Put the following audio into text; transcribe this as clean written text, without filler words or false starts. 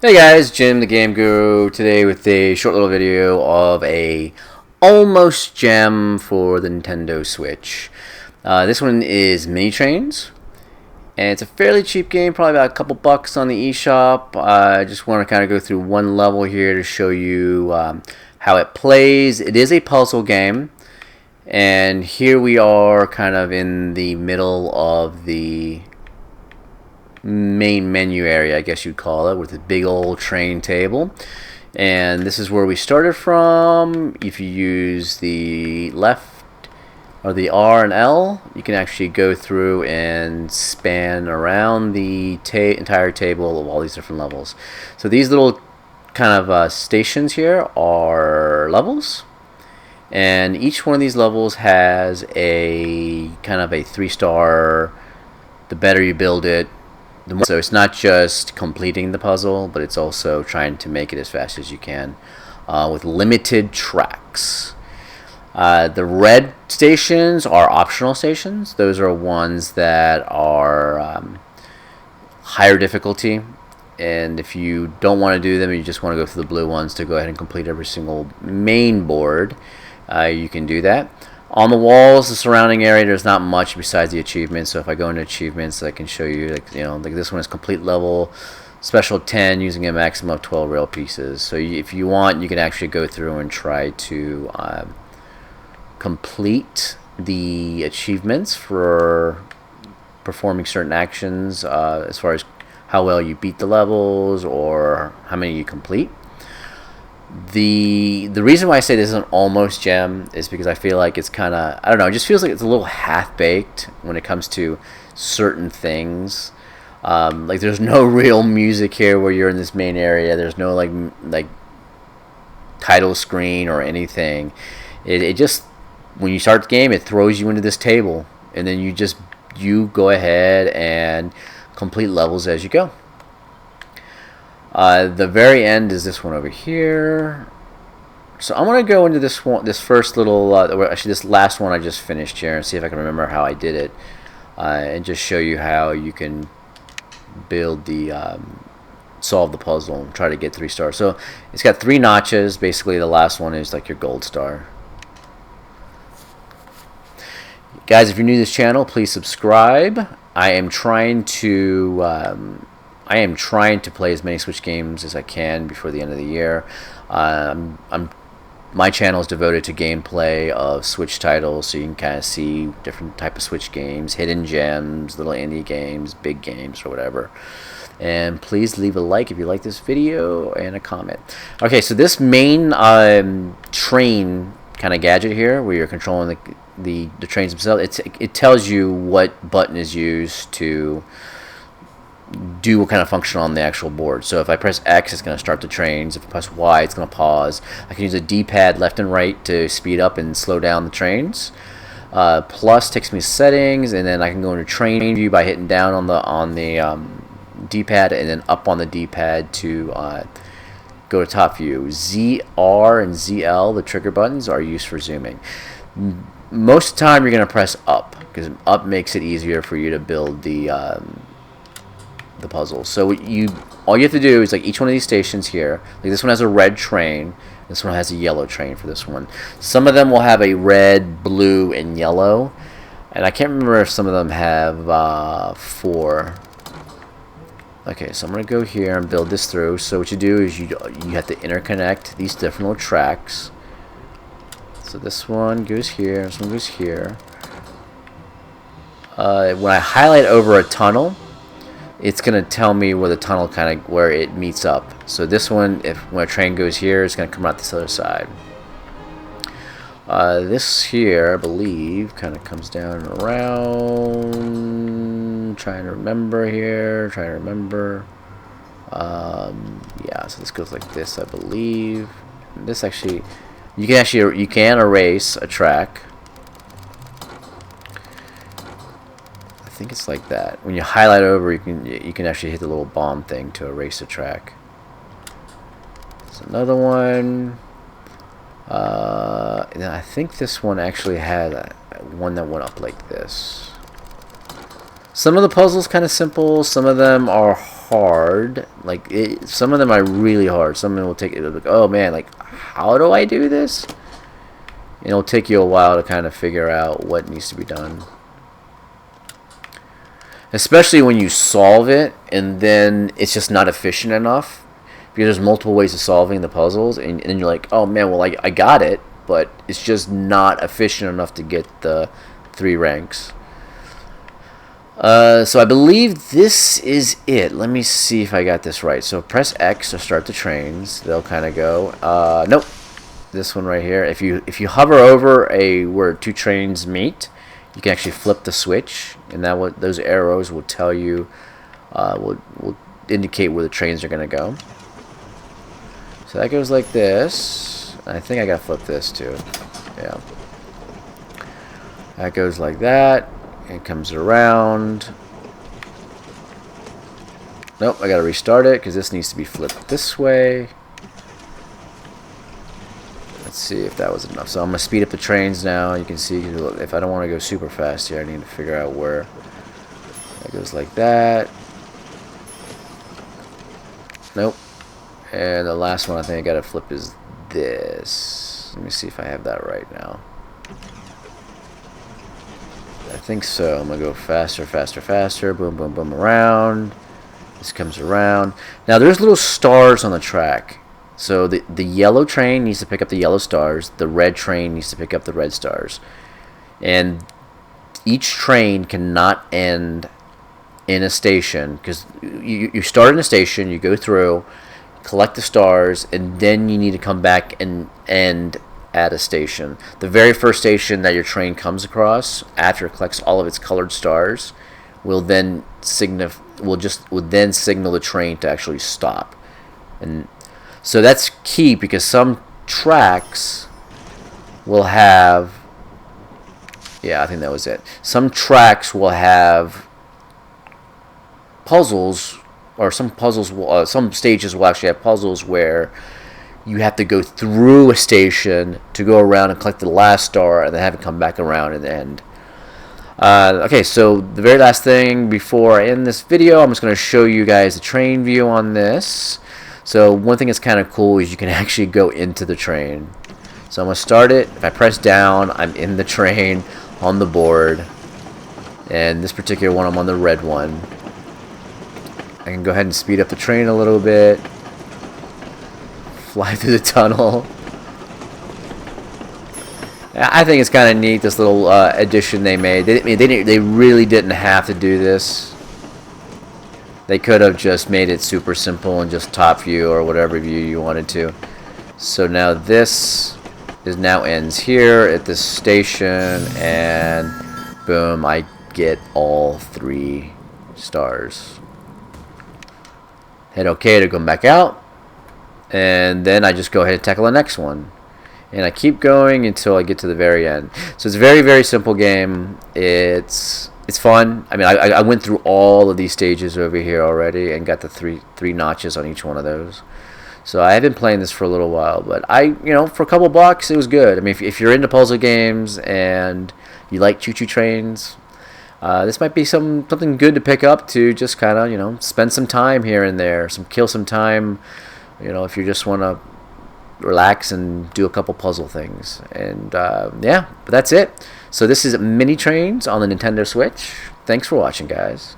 Hey guys, Jim the Game Guru today with a short little video of a almost gem for the Nintendo Switch. This one is Mini Trains, and it's a fairly cheap game, probably about a couple bucks on the eShop. I just want to kind of go through one level here to show you how it plays. It is a puzzle game, and here we are kind of in the middle of the main menu area, I guess you'd call it, with a big old train table. And this is where we started from. If you use the left or the R and L, you can actually go through and span around the entire table of all these different levels. So these little kind of stations here are levels, and each one of these levels has a kind of a 3-star. The better you build it, so it's not just completing the puzzle, but it's also trying to make it as fast as you can with limited tracks. The red stations are optional stations. Those are ones that are higher difficulty, and if you don't want to do them, you just want to go through the blue ones to go ahead and complete every single main board, you can do that. On the walls, the surrounding area, there's not much besides the achievements. So if I go into achievements, I can show you, like this one is complete level, special 10 using a maximum of 12 rail pieces. So if you want, you can actually go through and try to complete the achievements for performing certain actions, as far as how well you beat the levels or how many you complete. The reason why I say this is an almost gem is because I feel like it's kind of, I don't know, it just feels like it's a little half-baked when it comes to certain things. Like there's no real music here where you're in this main area. There's no like title screen or anything. It just, when you start the game, it throws you into this table, and then you go ahead and complete levels as you go. The very end is this one over here. So I'm going to go into this one, this first little, actually this last one I just finished here, and see if I can remember how I did it, and just show you how you can build the, solve the puzzle and try to get 3 stars. So it's got 3 notches. Basically the last one is like your gold star. Guys, if you're new to this channel, please subscribe. I am trying to play as many Switch games as I can before the end of the year. My channel is devoted to gameplay of Switch titles, so you can kind of see different type of Switch games, hidden gems, little indie games, big games, or whatever. And please leave a like if you like this video, and a comment. Okay, so this main train kind of gadget here, where you're controlling the trains themselves, it tells you what button is used to do what kind of function on the actual board. So if I press X, it's going to start the trains. If I press Y, it's going to pause. I can use a D-pad left and right to speed up and slow down the trains. Plus takes me to settings, and then I can go into train view by hitting down on the D-pad, and then up on the D-pad to go to top view. ZR and ZL, the trigger buttons, are used for zooming. Most of the time you're going to press up, because up makes it easier for you to build the puzzle. So all you have to do is, like, each one of these stations here, like this one has a red train, this one has a yellow train for this one. Some of them will have a red, blue, and yellow, and I can't remember if some of them have 4. Okay, so I'm gonna go here and build this through. So what you do is you have to interconnect these different little tracks. So this one goes here, this one goes here. When I highlight over a tunnel, it's gonna tell me where the tunnel where it meets up. So this one, when a train goes here, it's gonna come out this other side. This here, I believe, kind of comes down and around. Trying to remember here. Yeah, so this goes like this, I believe. This actually, you can erase a track. I think it's like that. When you highlight over, you can actually hit the little bomb thing to erase a track. There's another one. And I think this one actually had one that went up like this. Some of the puzzles kind of simple. Some of them are hard. Like some of them are really hard. Some of them will take like, oh man, like how do I do this? And it'll take you a while to kind of figure out what needs to be done. Especially when you solve it and then it's just not efficient enough, because there's multiple ways of solving the puzzles, and you're like, oh man, well I got it, but it's just not efficient enough to get the 3 ranks. So I believe this is it. Let me see if I got this right. So press X to start the trains. They'll kind of go. Nope. This one right here. If you hover over where 2 trains meet, you can actually flip the switch, and that those arrows will tell you, will indicate where the trains are gonna go. So that goes like this. I think I gotta flip this too. Yeah. That goes like that. It comes around. Nope, I gotta restart it because this needs to be flipped this way. Let's see if that was enough. So I'm gonna speed up the trains now. You can see if I don't want to go super fast here, I need to figure out where. That goes like that. Nope. And the last one I think I gotta flip is this. Let me see if I have that right now. I think so. I'm gonna go faster, faster, faster. Boom, boom, boom, around. This comes around. Now there's little stars on the track. So the yellow train needs to pick up the yellow stars. The red train needs to pick up the red stars. And each train cannot end in a station, because you start in a station, you go through, collect the stars, and then you need to come back and end at a station. The very first station that your train comes across, after it collects all of its colored stars, will then signal the train to actually stop. And so that's key, because some tracks will have, yeah, I think that was it. Some tracks will have puzzles, or some stages will actually have puzzles where you have to go through a station to go around and collect the last star, and then have it come back around in the end. Okay, so the very last thing before I end this video, I'm just going to show you guys the train view on this. So one thing that's kind of cool is you can actually go into the train. So I'm going to start it. If I press down, I'm in the train on the board. And this particular one, I'm on the red one. I can go ahead and speed up the train a little bit. Fly through the tunnel. I think it's kind of neat, this little addition they made. They really didn't have to do this. They could have just made it super simple and just top view or whatever view you wanted to. So now this now ends here at this station, and boom, I get all 3 stars. Hit OK to come back out, and then I just go ahead and tackle the next one. And I keep going until I get to the very end. So it's a very, very simple game. It's fun. I mean, I went through all of these stages over here already and got the three notches on each one of those. So I have been playing this for a little while, but for a couple bucks, it was good. I mean, if you're into puzzle games and you like choo-choo trains, this might be something good to pick up to just kind of, spend some time here and there, kill some time, if you just want to relax and do a couple puzzle things. And yeah, but that's it. So this is Mini Trains on the Nintendo Switch. Thanks for watching, guys.